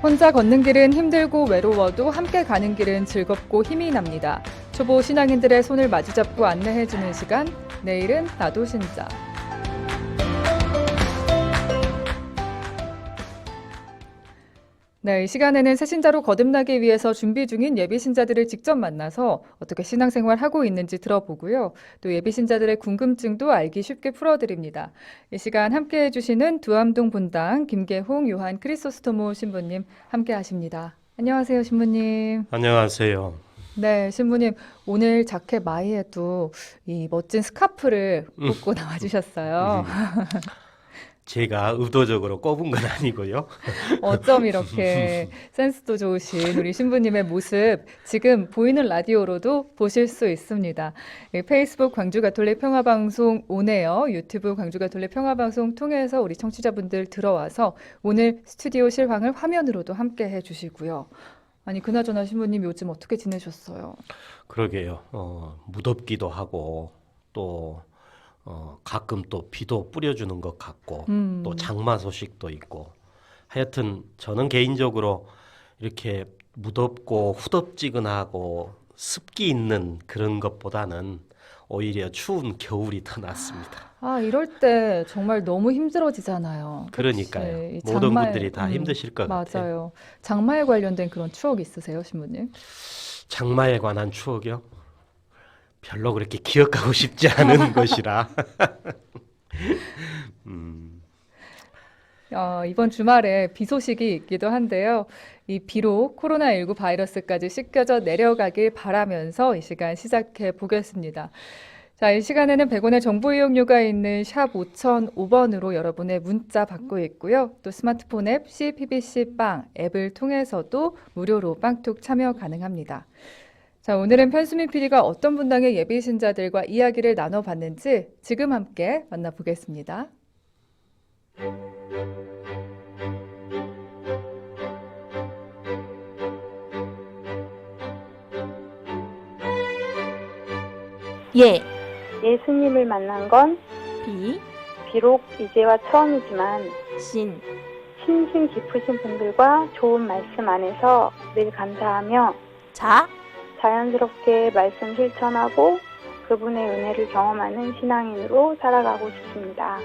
혼자 걷는 길은 힘들고 외로워도 함께 가는 길은 즐겁고 힘이 납니다. 초보 신앙인들의 손을 마주잡고 안내해주는 시간, 내일은 나도 신자. 네, 이 시간에는 새신자로 거듭나기 위해서 준비 중인 예비신자들을 직접 만나서 어떻게 신앙생활 하고 있는지 들어보고요. 또 예비신자들의 궁금증도 알기 쉽게 풀어드립니다. 이 시간 함께해 주시는 두암동 본당 김계홍 요한 크리소스토모 신부님 함께 하십니다. 안녕하세요, 신부님. 안녕하세요. 네, 신부님. 오늘 자켓 마이에도 이 멋진 스카프를 입고 나와주셨어요. 제가 의도적으로 꼽은 건 아니고요. 어쩜 이렇게 센스도 좋으신 우리 신부님의 모습 지금 보이는 라디오로도 보실 수 있습니다. 페이스북 광주가톨릭 평화방송 온에어, 유튜브 광주가톨릭 평화방송 통해서 우리 청취자분들 들어와서 오늘 스튜디오 실황을 화면으로도 함께 해주시고요. 아니 그나저나 신부님 요즘 어떻게 지내셨어요? 그러게요. 무덥기도 하고 또 가끔 또 비도 뿌려주는 것 같고 또 장마 소식도 있고 하여튼 저는 개인적으로 이렇게 무덥고 후덥지근하고 습기 있는 그런 것보다는 오히려 추운 겨울이 더 낫습니다. 아, 이럴 때 정말 너무 힘들어지잖아요. 그러니까요. 그치? 이 모든 분들이 다 힘드실 것 같아요. 맞아요. 장마에 관련된 그런 추억 있으세요, 신부님? 장마에 관한 추억이요? 별로 그렇게 기억하고 싶지 않은 것이라. 이번 주말에 비 소식이 있기도 한데요. 이 비로 코로나19 바이러스까지 씻겨져 내려가길 바라면서 이 시간 시작해 보겠습니다. 자, 이 시간에는 100원의 정보 이용료가 있는 샵 5005번으로 여러분의 문자 받고 있고요. 또 스마트폰 앱 CPBC 빵 앱을 통해서도 무료로 빵톡 참여 가능합니다. 자, 오늘은 편수민 PD가 어떤 분당의 예비 신자들과 이야기를 나눠봤는지 지금 함께 만나보겠습니다. 예, 예수님을 만난 건 비, 비록 이제와 처음이지만 신, 심심 깊으신 분들과 좋은 말씀 안에서 늘 감사하며 자, 자연스럽게 말씀 실천하고 그분의 은혜를 경험하는 신앙인으로 살아가고 싶습니다.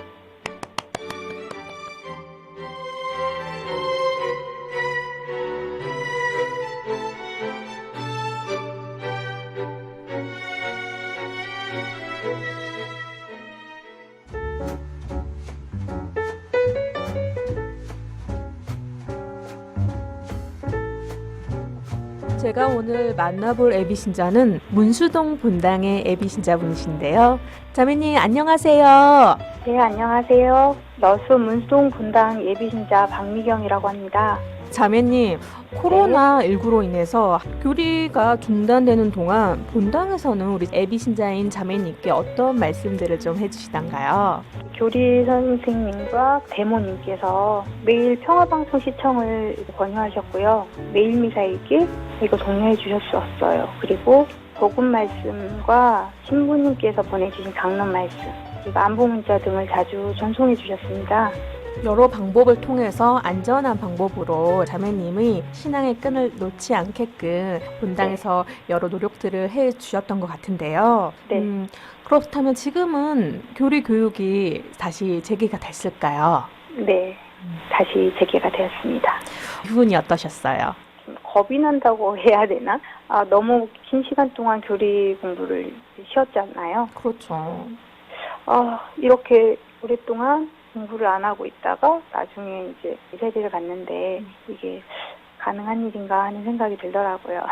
제가 오늘 만나볼 애비신자는 문수동 본당의 애비신자분이신데요. 자매님 안녕하세요. 네, 안녕하세요. 여수 문수동 본당 예비신자 박미경이라고 합니다. 자매님, 코로나19로 인해서 교리가 중단되는 동안 본당에서는 우리 애비신자인 자매님께 어떤 말씀들을 좀 해주시던가요? 교리 선생님과 대모님께서 매일 평화방송 시청을 권유하셨고요. 매일 미사 읽기 이거 독려해 주셨었어요. 그리고 복음 말씀과 신부님께서 보내주신 강론 말씀 그리고 안부 문자 등을 자주 전송해 주셨습니다. 여러 방법을 통해서 안전한 방법으로 자매님의 신앙의 끈을 놓지 않게끔 본당에서 여러 노력들을 해주셨던 것 같은데요. 네. 그렇다면 지금은 교리 교육이 다시 재개가 됐을까요? 네, 다시 재개가 되었습니다. 기분이 어떠셨어요? 좀 겁이 난다고 해야 되나? 너무 긴 시간 동안 교리 공부를 쉬었잖아요. 그렇죠. 이렇게 오랫동안 공부를 안 하고 있다가 나중에 이제 세대를 갔는데 이게 가능한 일인가 하는 생각이 들더라고요.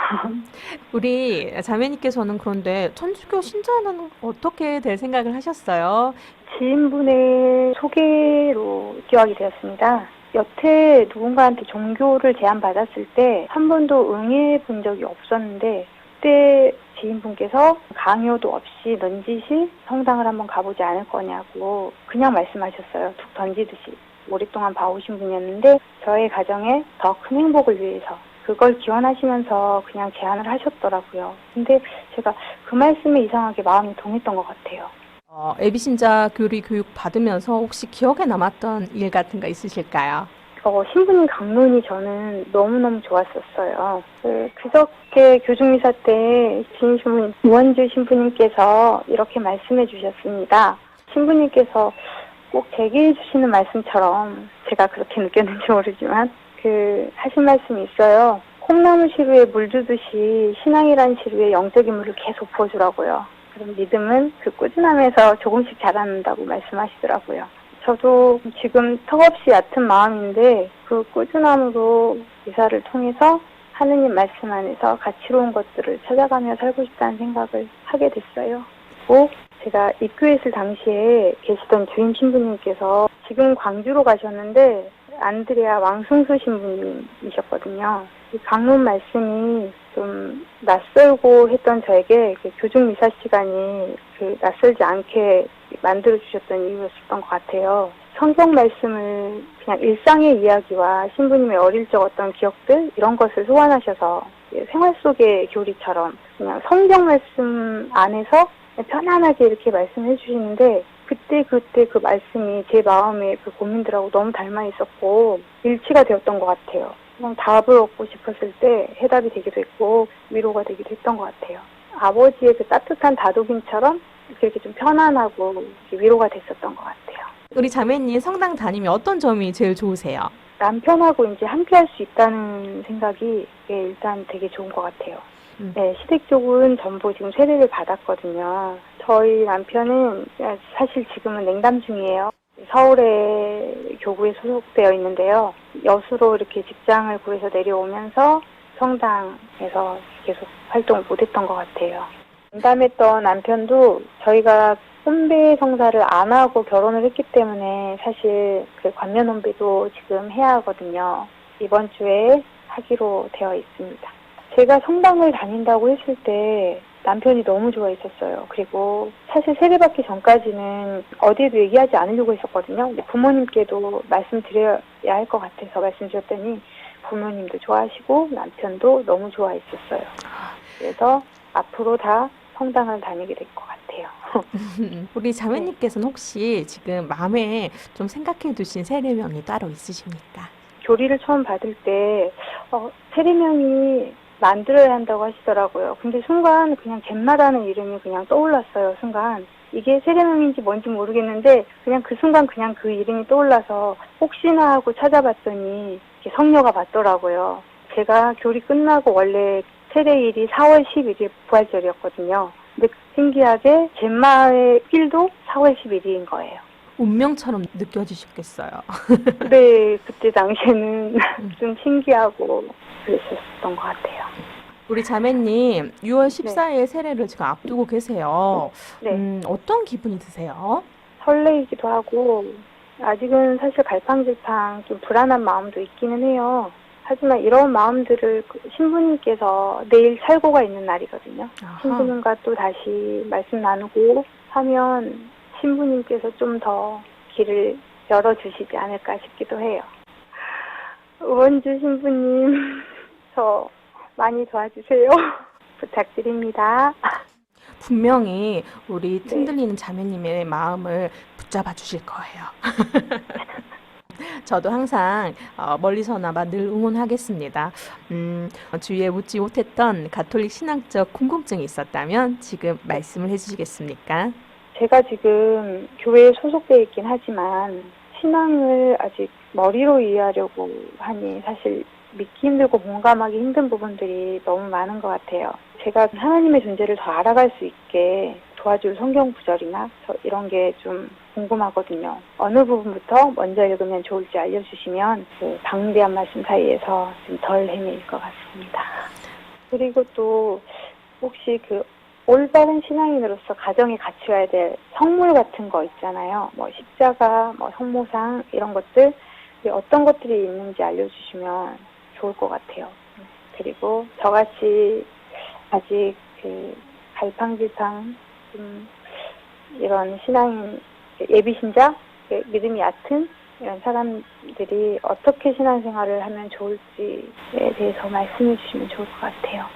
우리 자매님께서는 그런데 천주교 신자는 어떻게 될 생각을 하셨어요? 지인분의 소개로 입교하게 되었습니다. 여태 누군가한테 종교를 제안받았을 때 한 번도 응해 본 적이 없었는데 그때 지인분께서 강요도 없이 넌지시 성당을 한번 가보지 않을 거냐고 그냥 말씀하셨어요. 툭 던지듯이. 오랫동안 봐오신 분이었는데 저의 가정에 더 큰 행복을 위해서 그걸 기원하시면서 그냥 제안을 하셨더라고요. 근데 제가 그 말씀에 이상하게 마음이 동했던 것 같아요. 애비신자 교리 교육 받으면서 혹시 기억에 남았던 일 같은 거 있으실까요? 신부님 강론이 저는 너무너무 좋았었어요. 그저께 교중미사 때 진신부님, 우원주 신부님께서 이렇게 말씀해 주셨습니다. 신부님께서 꼭 제게 해주시는 말씀처럼 제가 그렇게 느꼈는지 모르지만 하신 말씀이 있어요. 콩나물 시루에 물 주듯이 신앙이란 시루에 영적인 물을 계속 부어주라고요. 그럼 믿음은 그 꾸준함에서 조금씩 자라난다고 말씀하시더라고요. 저도 지금 턱없이 얕은 마음인데 그 꾸준함으로 미사를 통해서 하느님 말씀 안에서 가치로운 것들을 찾아가며 살고 싶다는 생각을 하게 됐어요. 꼭 제가 입교했을 당시에 계시던 주임 신부님께서 지금 광주로 가셨는데 안드레아 왕승수 신부님이셨거든요. 이 강론 말씀이 좀 낯설고 했던 저에게 교중 미사 시간이 낯설지 않게 만들어 주셨던 이유였었던 것 같아요. 성경 말씀을 그냥 일상의 이야기와 신부님의 어릴 적 어떤 기억들 이런 것을 소환하셔서 생활 속의 교리처럼 그냥 성경 말씀 안에서 편안하게 이렇게 말씀해 주시는데 그때 그 말씀이 제 마음의 그 고민들하고 너무 닮아 있었고 일치가 되었던 것 같아요. 그냥 답을 얻고 싶었을 때 해답이 되기도 했고 위로가 되기도 했던 것 같아요. 아버지의 그 따뜻한 다독임처럼 이렇게 좀 편안하고 위로가 됐었던 것 같아요. 우리 자매님 성당 다니면 어떤 점이 제일 좋으세요? 남편하고 이제 함께 할 수 있다는 생각이 일단 되게 좋은 것 같아요. 네, 시댁 쪽은 전부 지금 세례를 받았거든요. 저희 남편은 사실 지금은 냉담 중이에요. 서울에 교구에 소속되어 있는데요. 여수로 이렇게 직장을 구해서 내려오면서 성당에서 계속 활동을 못했던 것 같아요. 냉담했던 남편도 저희가 혼배 성사를 안 하고 결혼을 했기 때문에 사실 관면 혼배도 지금 해야 하거든요. 이번 주에 하기로 되어 있습니다. 제가 성당을 다닌다고 했을 때 남편이 너무 좋아했었어요. 그리고 사실 세례받기 전까지는 어디에도 얘기하지 않으려고 했었거든요. 근데 부모님께도 말씀드려야 할 것 같아서 말씀드렸더니 부모님도 좋아하시고 남편도 너무 좋아했었어요. 그래서 앞으로 다 성당을 다니게 될 것 같아요. 우리 자매님께서는 혹시 지금 마음에 좀 생각해 두신 세례명이 따로 있으십니까? 교리를 처음 받을 때 세례명이 만들어야 한다고 하시더라고요. 근데 순간 그냥 갯마라는 이름이 그냥 떠올랐어요. 순간 이게 세례명인지 뭔지 모르겠는데 그냥 그 순간 그냥 그 이름이 떠올라서 혹시나 하고 찾아봤더니 성녀가 맞더라고요. 제가 교리 끝나고 원래 세례일이 4월 11일 부활절이었거든요. 근데 신기하게 갯마의 필도 4월 11일인 거예요. 운명처럼 느껴지셨겠어요. 네, 그때 당시에는 좀 신기하고 그랬었던 것 같아요. 우리 자매님 6월 14일 세례를 지금 앞두고 계세요. 네. 어떤 기분이 드세요? 설레이기도 하고 아직은 사실 갈팡질팡 좀 불안한 마음도 있기는 해요. 하지만 이런 마음들을 신부님께서 내일 살고가 있는 날이거든요. 아하. 신부님과 또 다시 말씀 나누고 하면 신부님께서 좀 더 길을 열어주시지 않을까 싶기도 해요. 우원주 신부님, 저 많이 도와주세요. 부탁드립니다. 분명히 우리 틈들리는 자매님의 마음을 붙잡아 주실 거예요. 저도 항상 멀리서나마 늘 응원하겠습니다. 주위에 묻지 못했던 가톨릭 신앙적 궁금증이 있었다면 지금 말씀을 해주시겠습니까? 제가 지금 교회에 소속되어 있긴 하지만 신앙을 아직 머리로 이해하려고 하니 사실 믿기 힘들고 공감하기 힘든 부분들이 너무 많은 것 같아요. 제가 하나님의 존재를 더 알아갈 수 있게 도와줄 성경 구절이나 이런 게 좀 궁금하거든요. 어느 부분부터 먼저 읽으면 좋을지 알려주시면 그 방대한 말씀 사이에서 좀 덜 헤매일 것 같습니다. 그리고 또 혹시 올바른 신앙인으로서 가정에 갖춰야 될 성물 같은 거 있잖아요. 뭐 십자가, 뭐 성모상 이런 것들 어떤 것들이 있는지 알려주시면 좋을 것 같아요. 그리고 저같이 아직 갈팡질팡 이런 신앙인 예비신자 믿음이 얕은 이런 사람들이 어떻게 신앙생활을 하면 좋을지에 대해서 말씀해 주시면 좋을 것 같아요.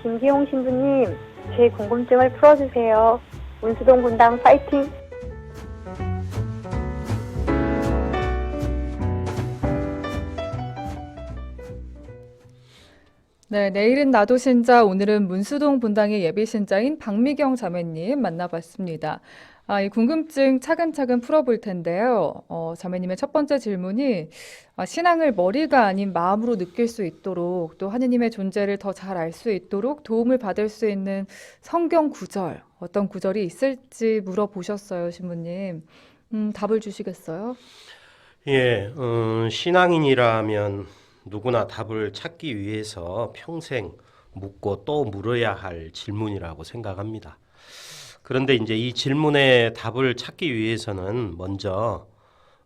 김기용 신부님, 제 궁금증을 풀어주세요. 운수동 분당 파이팅! 네, 내일은 나도 신자, 오늘은 문수동 분당의 예비 신자인 박미경 자매님 만나봤습니다. 이 궁금증 차근차근 풀어볼 텐데요. 자매님의 첫 번째 질문이 신앙을 머리가 아닌 마음으로 느낄 수 있도록 또 하느님의 존재를 더 잘 알 수 있도록 도움을 받을 수 있는 성경 구절, 어떤 구절이 있을지 물어보셨어요, 신부님. 답을 주시겠어요? 예, 신앙인이라면 누구나 답을 찾기 위해서 평생 묻고 또 물어야 할 질문이라고 생각합니다. 그런데 이제 이 질문에 답을 찾기 위해서는 먼저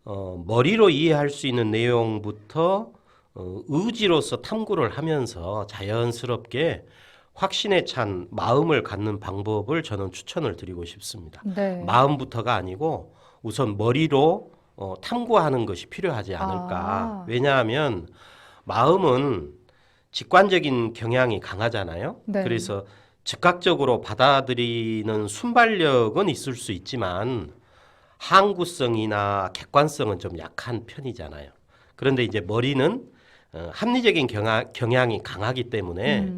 머리로 이해할 수 있는 내용부터 의지로서 탐구를 하면서 자연스럽게 확신에 찬 마음을 갖는 방법을 저는 추천을 드리고 싶습니다. 네. 마음부터가 아니고 우선 머리로 탐구하는 것이 필요하지 않을까. 아. 왜냐하면 마음은 직관적인 경향이 강하잖아요. 네. 그래서 즉각적으로 받아들이는 순발력은 있을 수 있지만 항구성이나 객관성은 좀 약한 편이잖아요. 그런데 이제 머리는 합리적인 경향이 강하기 때문에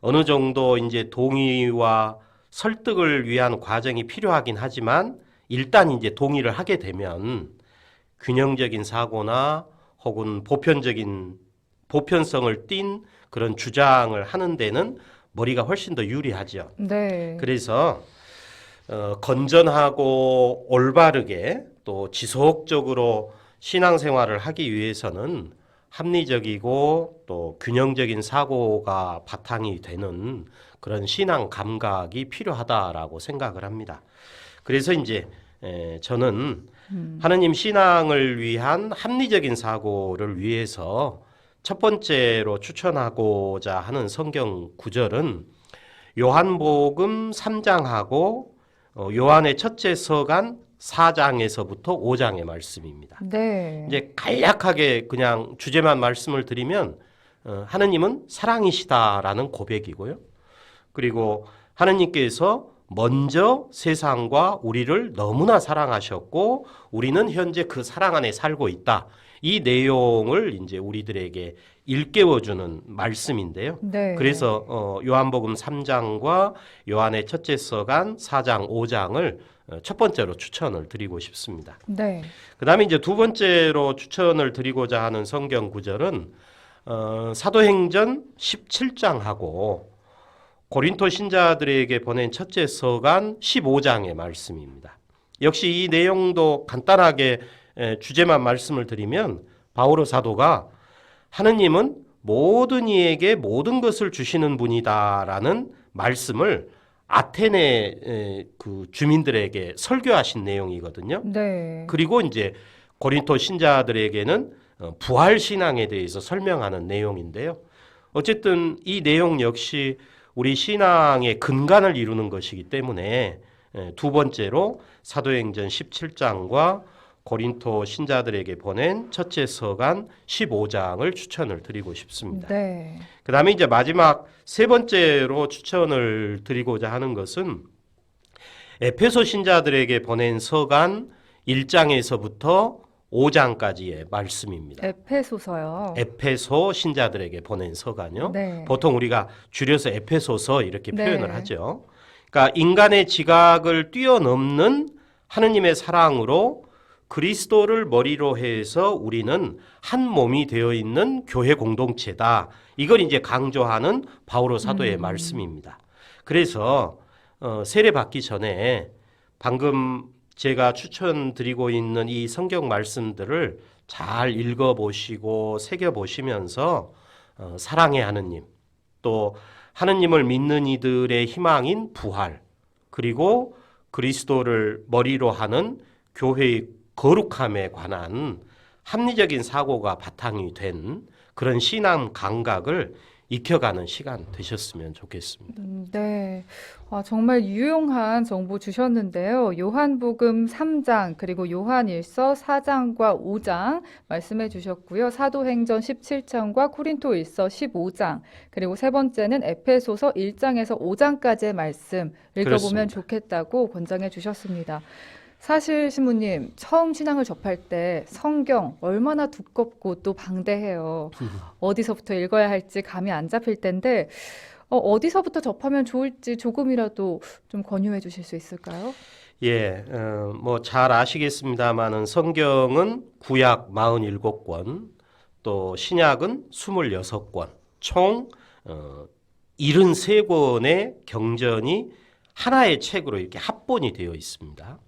어느 정도 이제 동의와 설득을 위한 과정이 필요하긴 하지만 일단 이제 동의를 하게 되면 균형적인 사고나 혹은 보편성을 띈 그런 주장을 하는 데는 머리가 훨씬 더 유리하죠. 네. 그래서 건전하고 올바르게 또 지속적으로 신앙생활을 하기 위해서는 합리적이고 또 균형적인 사고가 바탕이 되는 그런 신앙 감각이 필요하다라고 생각을 합니다. 그래서 이제 저는 하느님 신앙을 위한 합리적인 사고를 위해서 첫 번째로 추천하고자 하는 성경 구절은 요한복음 3장하고 요한의 첫째 서간 4장에서부터 5장의 말씀입니다. 네. 이제 간략하게 그냥 주제만 말씀을 드리면 하느님은 사랑이시다라는 고백이고요. 그리고 하느님께서 먼저 세상과 우리를 너무나 사랑하셨고 우리는 현재 그 사랑 안에 살고 있다. 이 내용을 이제 우리들에게 일깨워주는 말씀인데요. 네. 그래서 요한복음 3장과 요한의 첫째 서간 4장, 5장을 첫 번째로 추천을 드리고 싶습니다. 네. 그다음에 이제 두 번째로 추천을 드리고자 하는 성경 구절은 사도행전 17장하고 고린토 신자들에게 보낸 첫째 서간 15장의 말씀입니다. 역시 이 내용도 간단하게 주제만 말씀을 드리면 바오로 사도가 하느님은 모든 이에게 모든 것을 주시는 분이다라는 말씀을 아테네 그 주민들에게 설교하신 내용이거든요. 네. 그리고 이제 고린토 신자들에게는 부활 신앙에 대해서 설명하는 내용인데요. 어쨌든 이 내용 역시 우리 신앙의 근간을 이루는 것이기 때문에 두 번째로 사도행전 17장과 고린토 신자들에게 보낸 첫째 서간 15장을 추천을 드리고 싶습니다. 네. 그 다음에 이제 마지막 세 번째로 추천을 드리고자 하는 것은 에페소 신자들에게 보낸 서간 1장에서부터 5장까지의 말씀입니다. 에페소서요. 에페소 신자들에게 보낸 서간요. 네. 보통 우리가 줄여서 에페소서 이렇게 네. 표현을 하죠. 그러니까 인간의 지각을 뛰어넘는 하느님의 사랑으로 그리스도를 머리로 해서 우리는 한 몸이 되어 있는 교회 공동체다. 이걸 이제 강조하는 바오로 사도의 말씀입니다. 그래서 세례 받기 전에 방금 제가 추천드리고 있는 이 성경 말씀들을 잘 읽어보시고 새겨보시면서 사랑의 하느님, 또 하느님을 믿는 이들의 희망인 부활, 그리고 그리스도를 머리로 하는 교회의 거룩함에 관한 합리적인 사고가 바탕이 된 그런 신앙 감각을 익혀가는 시간 되셨으면 좋겠습니다. 네. 정말 유용한 정보 주셨는데요. 요한복음 3장, 그리고 요한일서 4장과 5장 말씀해 주셨고요. 사도행전 17장과 코린토일서 15장, 그리고 세 번째는 에페소서 1장에서 5장까지의 말씀 읽어보면 그렇습니다. 좋겠다고 권장해 주셨습니다. 사실 신부님 처음 신앙을 접할 때 성경 얼마나 두껍고 또 방대해요. 어디서부터 읽어야 할지 감이 안 잡힐 텐데 어디서부터 접하면 좋을지 조금이라도 좀 권유해 주실 수 있을까요? 예, 뭐 잘 아시겠습니다만은 성경은 구약 47권, 또 신약은 26권, 총 73권의 경전이 하나의 책으로 이렇게 합본이 되어 있습니다.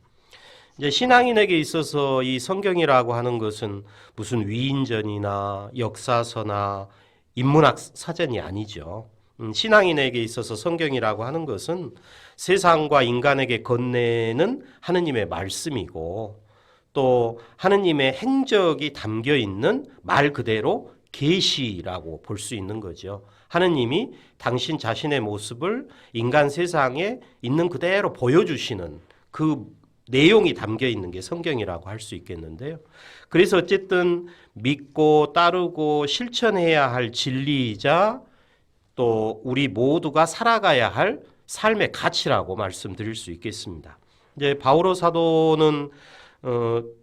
이제 신앙인에게 있어서 이 성경이라고 하는 것은 무슨 위인전이나 역사서나 인문학 사전이 아니죠. 신앙인에게 있어서 성경이라고 하는 것은 세상과 인간에게 건네는 하느님의 말씀이고 또 하느님의 행적이 담겨 있는 말 그대로 계시라고 볼 수 있는 거죠. 하느님이 당신 자신의 모습을 인간 세상에 있는 그대로 보여주시는 그 내용이 담겨 있는 게 성경이라고 할 수 있겠는데요. 그래서 어쨌든 믿고 따르고 실천해야 할 진리이자 또 우리 모두가 살아가야 할 삶의 가치라고 말씀드릴 수 있겠습니다. 이제 바오로 사도는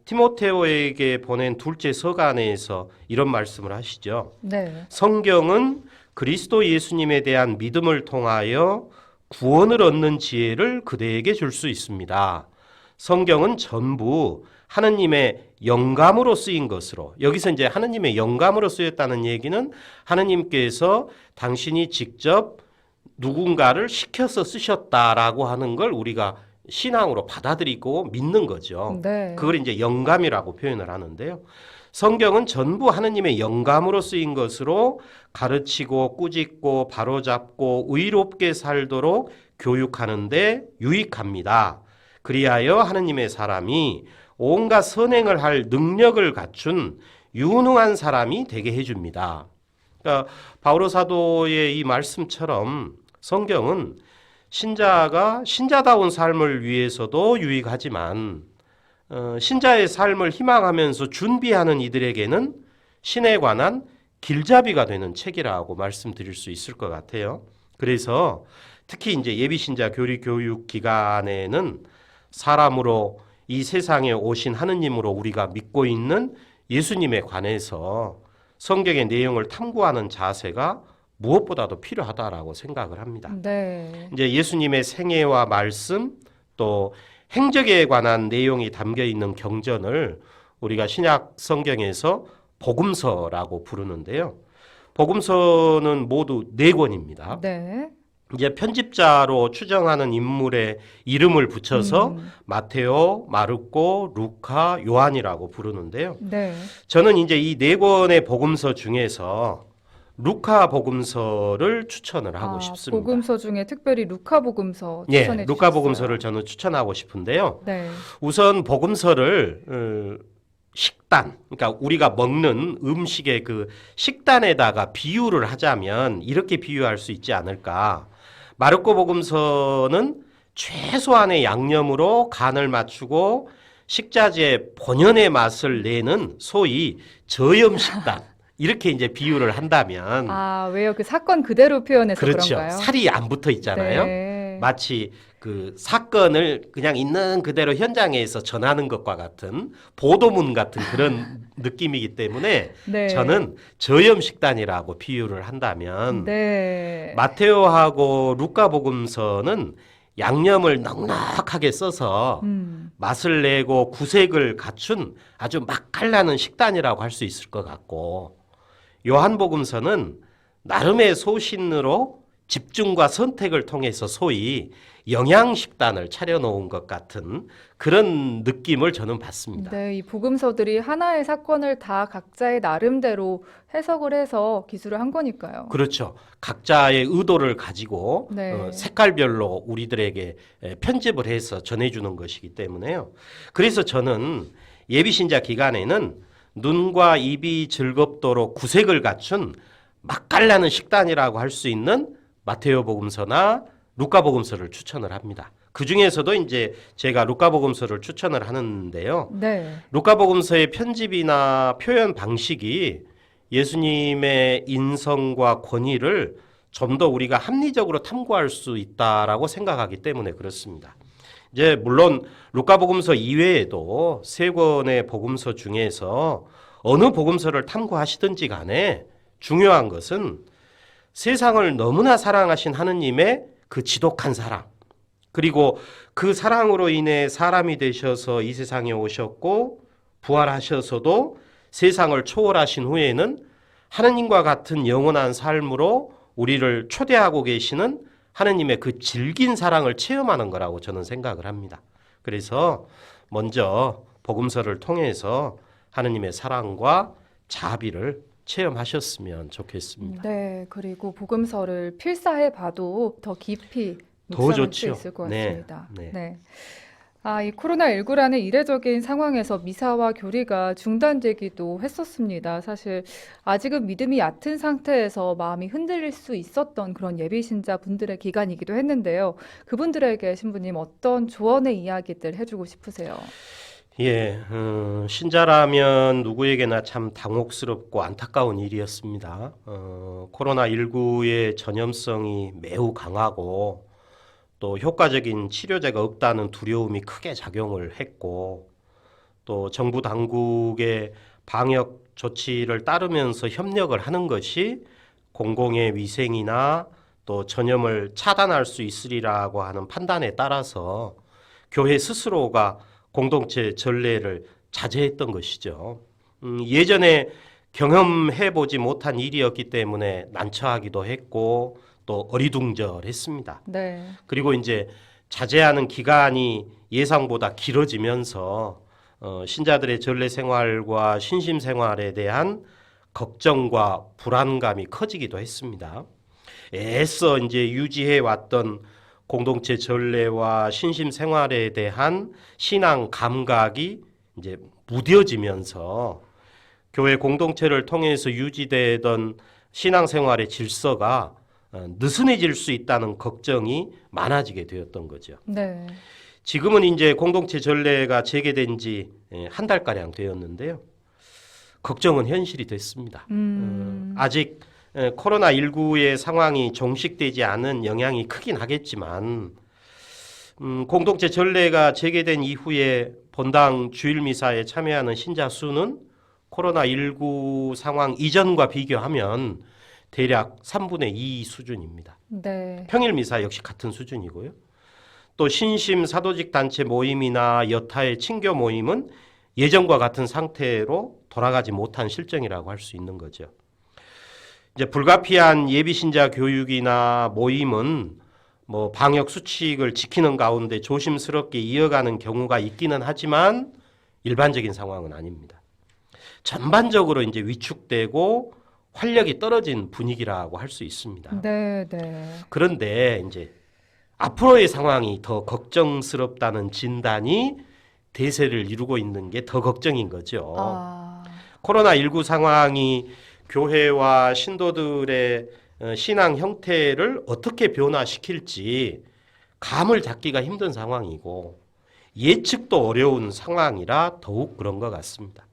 티모테오에게 보낸 둘째 서간에서 이런 말씀을 하시죠. 네. 성경은 그리스도 예수님에 대한 믿음을 통하여 구원을 얻는 지혜를 그대에게 줄 수 있습니다. 성경은 전부 하느님의 영감으로 쓰인 것으로, 여기서 이제 하느님의 영감으로 쓰였다는 얘기는 하느님께서 당신이 직접 누군가를 시켜서 쓰셨다라고 하는 걸 우리가 신앙으로 받아들이고 믿는 거죠. 네. 그걸 이제 영감이라고 표현을 하는데요. 성경은 전부 하느님의 영감으로 쓰인 것으로 가르치고 꾸짖고 바로잡고 의롭게 살도록 교육하는데 유익합니다. 그리하여 하느님의 사람이 온갖 선행을 할 능력을 갖춘 유능한 사람이 되게 해줍니다. 그러니까 바오로 사도의 이 말씀처럼 성경은 신자가 신자다운 삶을 위해서도 유익하지만 신자의 삶을 희망하면서 준비하는 이들에게는 신에 관한 길잡이가 되는 책이라고 말씀드릴 수 있을 것 같아요. 그래서 특히 이제 예비신자 교리 교육 기간에는 사람으로 이 세상에 오신 하느님으로 우리가 믿고 있는 예수님에 관해서 성경의 내용을 탐구하는 자세가 무엇보다도 필요하다라고 생각을 합니다. 네. 이제 예수님의 생애와 말씀 또 행적에 관한 내용이 담겨 있는 경전을 우리가 신약 성경에서 복음서라고 부르는데요. 복음서는 모두 4권입니다. 네. 이제 편집자로 추정하는 인물의 이름을 붙여서 마테오, 마르코, 루카, 요한이라고 부르는데요. 네. 저는 이제 이 4권의 복음서 중에서 루카 복음서를 추천을 하고 싶습니다. 복음서 중에 특별히 루카 복음서 예, 추천해 루카 주셨어요. 복음서를 저는 추천하고 싶은데요. 네. 우선 복음서를 식단, 그러니까 우리가 먹는 음식의 그 식단에다가 비유를 하자면 이렇게 비유할 수 있지 않을까. 마르코 복음서는 최소한의 양념으로 간을 맞추고 식자재의 본연의 맛을 내는 소위 저염 식단. 이렇게 이제 비유를 한다면 왜요? 그 사건 그대로 표현해서 그렇죠. 그런가요? 살이 안 붙어 있잖아요. 네. 마치 그 사건을 그냥 있는 그대로 현장에서 전하는 것과 같은 보도문 같은 그런 느낌이기 때문에 네. 저는 저염 식단이라고 비유를 한다면 네. 마테오하고 루카 복음서는 양념을 넉넉하게 써서 맛을 내고 구색을 갖춘 아주 맛깔나는 식단이라고 할 수 있을 것 같고 요한복음서는 나름의 소신으로 집중과 선택을 통해서 소위 영양식단을 차려놓은 것 같은 그런 느낌을 저는 받습니다. 네, 이 복음서들이 하나의 사건을 다 각자의 나름대로 해석을 해서 기술을 한 거니까요. 그렇죠. 각자의 의도를 가지고 네. 색깔별로 우리들에게 편집을 해서 전해주는 것이기 때문에요. 그래서 저는 예비신자 기간에는 눈과 입이 즐겁도록 구색을 갖춘 맛깔나는 식단이라고 할 수 있는 마테오 복음서나 루카 복음서를 추천을 합니다. 그 중에서도 이제 제가 루카 복음서를 추천을 하는데요. 네. 루카 복음서의 편집이나 표현 방식이 예수님의 인성과 권위를 좀 더 우리가 합리적으로 탐구할 수 있다라고 생각하기 때문에 그렇습니다. 이제 물론 루카복음서 이외에도 세 권의 복음서 중에서 어느 복음서를 탐구하시든지 간에 중요한 것은 세상을 너무나 사랑하신 하느님의 그 지독한 사랑, 그리고 그 사랑으로 인해 사람이 되셔서 이 세상에 오셨고 부활하셔서도 세상을 초월하신 후에는 하느님과 같은 영원한 삶으로 우리를 초대하고 계시는 하느님의 그 질긴 사랑을 체험하는 거라고 저는 생각을 합니다. 그래서 먼저 복음서를 통해서 하느님의 사랑과 자비를 체험하셨으면 좋겠습니다. 네, 그리고 복음서를 필사해 봐도 더 깊이 더 묵상할 수 좋죠. 있을 것 네, 같습니다. 네. 네. 이 코로나19라는 이례적인 상황에서 미사와 교리가 중단되기도 했었습니다. 사실 아직은 믿음이 얕은 상태에서 마음이 흔들릴 수 있었던 그런 예비신자 분들의 기간이기도 했는데요. 그분들에게 신부님 어떤 조언의 이야기들 해주고 싶으세요? 예, 신자라면 누구에게나 참 당혹스럽고 안타까운 일이었습니다. 코로나19의 전염성이 매우 강하고 또 효과적인 치료제가 없다는 두려움이 크게 작용을 했고 또 정부 당국의 방역 조치를 따르면서 협력을 하는 것이 공공의 위생이나 또 전염을 차단할 수 있으리라고 하는 판단에 따라서 교회 스스로가 공동체 전례를 자제했던 것이죠. 예전에 경험해보지 못한 일이었기 때문에 난처하기도 했고 또 어리둥절했습니다. 네. 그리고 이제 자제하는 기간이 예상보다 길어지면서 신자들의 전례 생활과 신심 생활에 대한 걱정과 불안감이 커지기도 했습니다. 애써 이제 유지해 왔던 공동체 전례와 신심 생활에 대한 신앙 감각이 이제 무뎌지면서 교회 공동체를 통해서 유지되던 신앙 생활의 질서가 느슨해질 수 있다는 걱정이 많아지게 되었던 거죠. 네. 지금은 이제 공동체 전례가 재개된 지 한 달가량 되었는데요. 걱정은 현실이 됐습니다. 아직 코로나19의 상황이 종식되지 않은 영향이 크긴 하겠지만 공동체 전례가 재개된 이후에 본당 주일미사에 참여하는 신자 수는 코로나19 상황 이전과 비교하면 대략 3분의 2 수준입니다. 네. 평일미사 역시 같은 수준이고요. 또 신심 사도직 단체 모임이나 여타의 친교 모임은 예전과 같은 상태로 돌아가지 못한 실정이라고 할 수 있는 거죠. 이제 불가피한 예비신자 교육이나 모임은 뭐 방역 수칙을 지키는 가운데 조심스럽게 이어가는 경우가 있기는 하지만 일반적인 상황은 아닙니다. 전반적으로 이제 위축되고 활력이 떨어진 분위기라고 할 수 있습니다. 네, 네. 그런데 이제 앞으로의 상황이 더 걱정스럽다는 진단이 대세를 이루고 있는 게 더 걱정인 거죠. 코로나19 상황이 교회와 신도들의 신앙 형태를 어떻게 변화시킬지 감을 잡기가 힘든 상황이고 예측도 어려운 상황이라 더욱 그런 것 같습니다.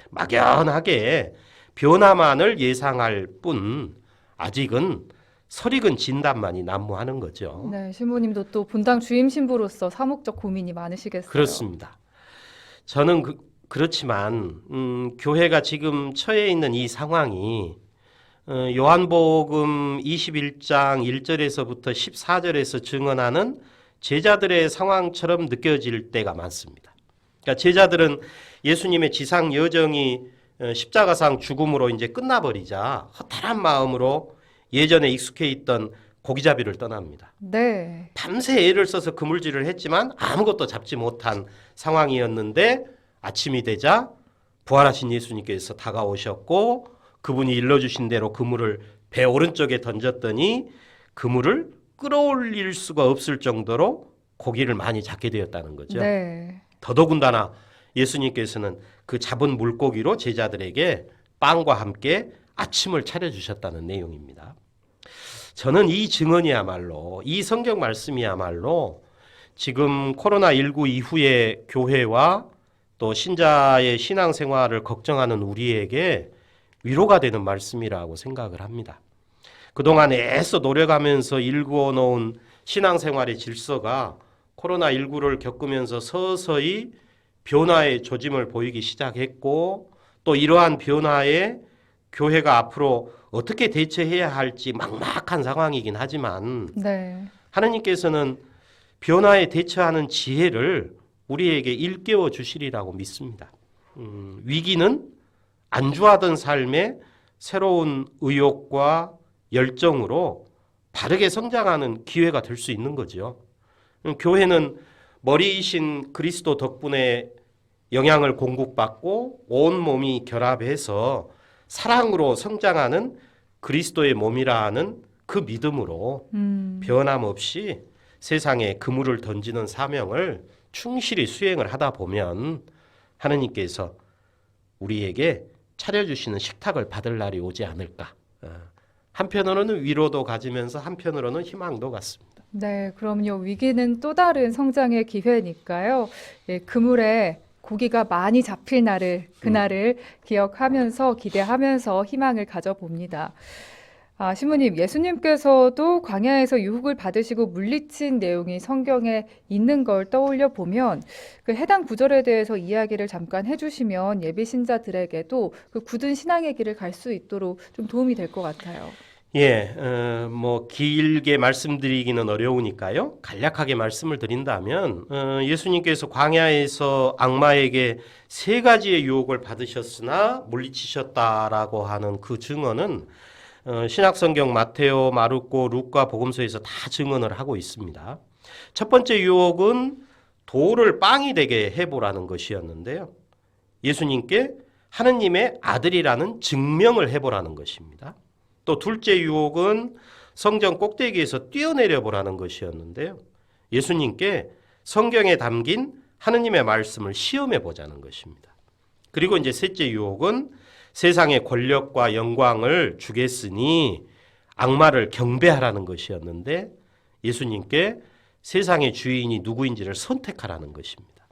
막연하게 변화만을 예상할 뿐 아직은 설익은 진단만이 난무하는 거죠. 네, 신부님도 또 본당 주임 신부로서 사목적 고민이 많으시겠어요. 그렇습니다. 저는 그렇지만 교회가 지금 처해 있는 이 상황이 요한복음 21장 1절에서부터 14절에서 증언하는 제자들의 상황처럼 느껴질 때가 많습니다. 그러니까 제자들은 예수님의 지상 여정이 십자가상 죽음으로 이제 끝나버리자 허탈한 마음으로 예전에 익숙해 있던 고기잡이를 떠납니다. 네. 밤새 애를 써서 그물질을 했지만 아무것도 잡지 못한 상황이었는데 아침이 되자 부활하신 예수님께서 다가오셨고 그분이 일러주신 대로 그물을 배 오른쪽에 던졌더니 그물을 끌어올릴 수가 없을 정도로 고기를 많이 잡게 되었다는 거죠. 네. 더더군다나 예수님께서는 그 잡은 물고기로 제자들에게 빵과 함께 아침을 차려주셨다는 내용입니다. 저는 이 증언이야말로 이 성경 말씀이야말로 지금 코로나19 이후에 교회와 또 신자의 신앙생활을 걱정하는 우리에게 위로가 되는 말씀이라고 생각을 합니다. 그동안 애써 노력하면서 일구어놓은 신앙생활의 질서가 코로나19를 겪으면서 서서히 변화의 조짐을 보이기 시작했고 또 이러한 변화에 교회가 앞으로 어떻게 대처해야 할지 막막한 상황이긴 하지만 네. 하느님께서는 변화에 대처하는 지혜를 우리에게 일깨워 주시리라고 믿습니다. 위기는 안주하던 삶에 새로운 의욕과 열정으로 바르게 성장하는 기회가 될 수 있는 거죠. 교회는 머리이신 그리스도 덕분에 영향을 공급받고 온 몸이 결합해서 사랑으로 성장하는 그리스도의 몸이라 하는 그 믿음으로 변함없이 세상에 그물을 던지는 사명을 충실히 수행을 하다 보면 하느님께서 우리에게 차려주시는 식탁을 받을 날이 오지 않을까. 한편으로는 위로도 가지면서 한편으로는 희망도 같습니다. 네, 그럼요. 위기는 또 다른 성장의 기회니까요. 예, 그물에 고기가 많이 잡힐 날을, 그날을 기억하면서 기대하면서 희망을 가져봅니다. 신부님, 예수님께서도 광야에서 유혹을 받으시고 물리친 내용이 성경에 있는 걸 떠올려 보면 그 해당 구절에 대해서 이야기를 잠깐 해주시면 예비 신자들에게도 그 굳은 신앙의 길을 갈 수 있도록 좀 도움이 될 것 같아요. 예, 뭐 길게 말씀드리기는 어려우니까요. 간략하게 말씀을 드린다면 예수님께서 광야에서 악마에게 3가지의 유혹을 받으셨으나 물리치셨다라고 하는 그 증언은 신약성경 마테오, 마르코, 루카 복음서에서 다 증언을 하고 있습니다. 첫 번째 유혹은 돌을 빵이 되게 해보라는 것이었는데요. 예수님께 하느님의 아들이라는 증명을 해보라는 것입니다. 또 둘째 유혹은 성전 꼭대기에서 뛰어내려 보라는 것이었는데요. 예수님께 성경에 담긴 하느님의 말씀을 시험해 보자는 것입니다. 그리고 이제 셋째 유혹은 세상의 권력과 영광을 주겠으니 악마를 경배하라는 것이었는데 예수님께 세상의 주인이 누구인지를 선택하라는 것입니다.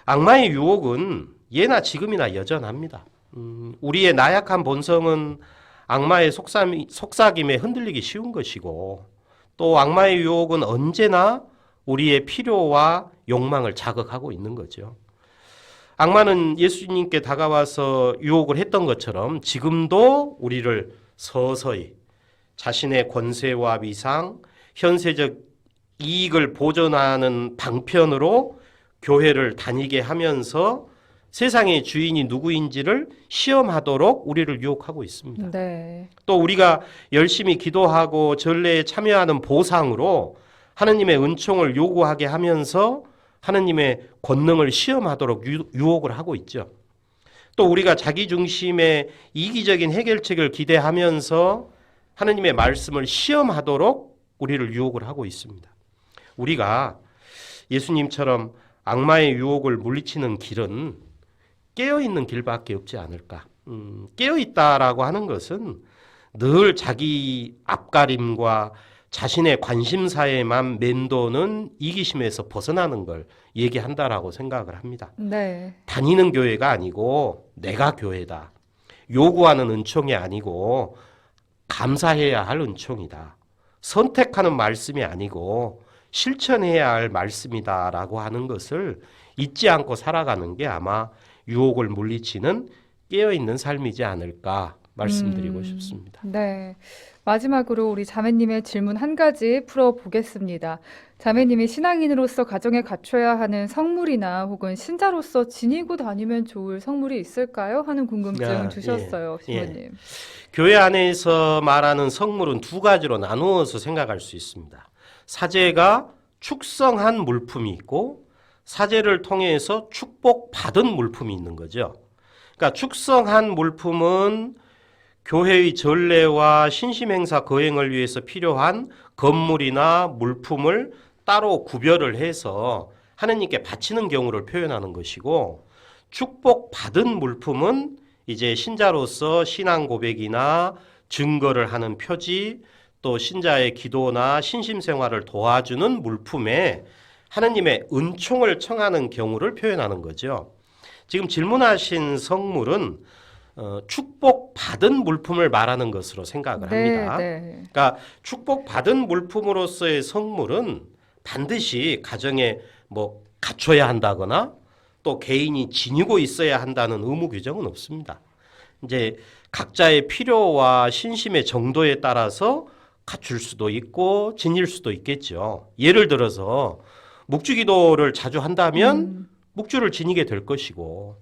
악마의 유혹은 예나 지금이나 여전합니다. 우리의 나약한 본성은 악마의 속삭임에 흔들리기 쉬운 것이고 또 악마의 유혹은 언제나 우리의 필요와 욕망을 자극하고 있는 거죠. 악마는 예수님께 다가와서 유혹을 했던 것처럼 지금도 우리를 서서히 자신의 권세와 위상, 현세적 이익을 보존하는 방편으로 교회를 다니게 하면서 세상의 주인이 누구인지를 시험하도록 우리를 유혹하고 있습니다. 네. 또 우리가 열심히 기도하고 전례에 참여하는 보상으로 하느님의 은총을 요구하게 하면서 하느님의 권능을 시험하도록 유혹을 하고 있죠. 또 우리가 자기 중심의 이기적인 해결책을 기대하면서 하느님의 말씀을 시험하도록 우리를 유혹을 하고 있습니다. 우리가 예수님처럼 악마의 유혹을 물리치는 길은 깨어있는 길밖에 없지 않을까. 깨어있다라고 하는 것은 늘 자기 앞가림과 자신의 관심사에만 맴도는 이기심에서 벗어나는 걸 얘기한다라고 생각을 합니다. 네. 다니는 교회가 아니고 내가 교회다. 요구하는 은총이 아니고 감사해야 할 은총이다. 선택하는 말씀이 아니고 실천해야 할 말씀이다라고 하는 것을 잊지 않고 살아가는 게 아마 유혹을 물리치는 깨어있는 삶이지 않을까 말씀드리고 싶습니다. 네. 마지막으로 우리 자매님의 질문 한 가지 풀어보겠습니다. 자매님이 신앙인으로서 가정에 갖춰야 하는 성물이나 혹은 신자로서 지니고 다니면 좋을 성물이 있을까요? 하는 궁금증 주셨어요, 신부님. 교회 안에서 말하는 성물은 2가지로 나누어서 생각할 수 있습니다. 사제가 축성한 물품이 있고 사제를 통해서 축복받은 물품이 있는 거죠. 그러니까 축성한 물품은 교회의 전례와 신심행사 거행을 위해서 필요한 건물이나 물품을 따로 구별을 해서 하느님께 바치는 경우를 표현하는 것이고 축복받은 물품은 이제 신자로서 신앙 고백이나 증거를 하는 표지 또 신자의 기도나 신심생활을 도와주는 물품에 하느님의 은총을 청하는 경우를 표현하는 거죠. 지금 질문하신 성물은 축복받은 물품을 말하는 것으로 생각을 합니다. 네. 그러니까 축복받은 물품으로서의 성물은 반드시 가정에 뭐 갖춰야 한다거나 또 개인이 지니고 있어야 한다는 의무 규정은 없습니다. 이제 각자의 필요와 신심의 정도에 따라서 갖출 수도 있고 지닐 수도 있겠죠. 예를 들어서 묵주기도를 자주 한다면 묵주를 지니게 될 것이고,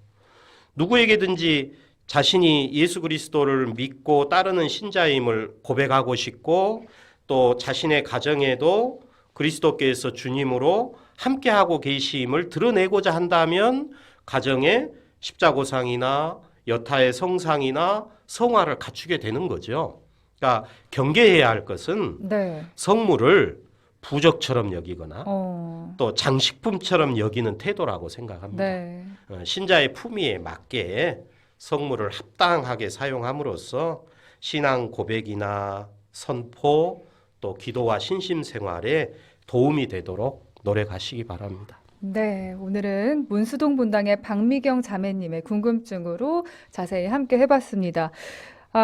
누구에게든지 자신이 예수 그리스도를 믿고 따르는 신자임을 고백하고 싶고 또 자신의 가정에도 그리스도께서 주님으로 함께하고 계심을 드러내고자 한다면 가정에 십자고상이나 여타의 성상이나 성화를 갖추게 되는 거죠. 그러니까 경계해야 할 것은 네. 성물을 부적처럼 여기거나 어. 또 장식품처럼 여기는 태도라고 생각합니다. 네. 신자의 품위에 맞게 성물을 합당하게 사용함으로써 신앙 고백이나 선포 또 기도와 신심 생활에 도움이 되도록 노력하시기 바랍니다. 네, 오늘은 문수동 분당의 박미경 자매님의 궁금증으로 자세히 함께 해봤습니다.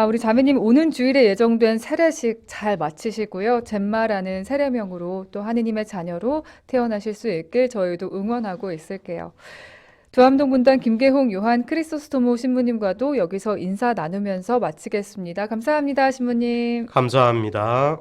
우리 자매님 오는 주일에 예정된 세례식 잘 마치시고요. 젬마라는 세례명으로 또 하느님의 자녀로 태어나실 수 있길 저희도 응원하고 있을게요. 두암동 분당 김계홍 요한 크리소스토모 신부님과도 여기서 인사 나누면서 마치겠습니다. 감사합니다, 신부님. 감사합니다.